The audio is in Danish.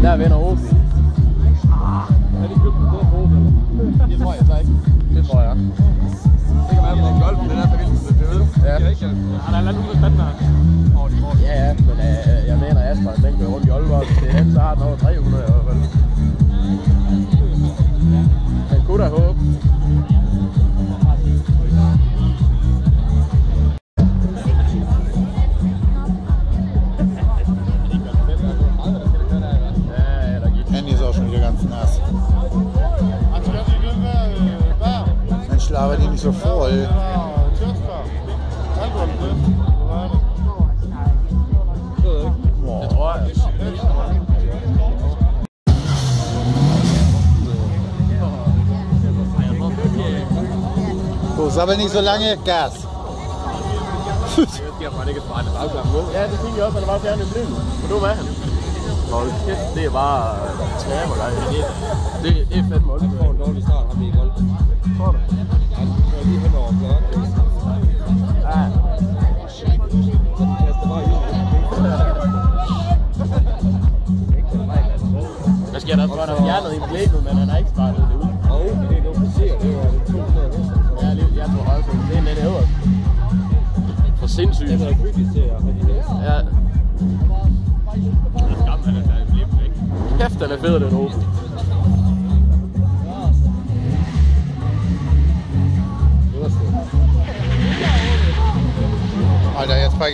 Der vinder Åben. Er de købt en stor pose, eller? Det tror jeg så ikke. Det tror jeg. Det kan være, at golfen den er så vildt, det ved. Ja. Han har ladet ud af standard. Ja, men jeg mener, at Asbjørn, den kører rundt i Aalborg. Det er den, så har den over 300 i hvert fald. Man kunne da håbe. Handy ist auch schon wieder ganz nass. Mensch, labert die nicht so voll. Det tror jeg. So, sabbel nicht so lange, Gas. Ja, det fik jeg også, han var fjerne en blind. Men nu er han. Hold kæft, det er bare træber, der det er fandme også. Han får en dårlig start, ham i golf. Tror du? Han kører lige hen over blot. Ja. Så den kaster bare i. Hvad sker der? Han har fjernet en blækket, men han har ikke startet det ud. Det er nu, vi ser, det var 200 hester. Ja, jeg tror også, det er lidt øverst. For sindssygt. Det er hyggeligt til at have de hester. Ja. Kæft, den er fed, den Åben. Alter, jetzt bei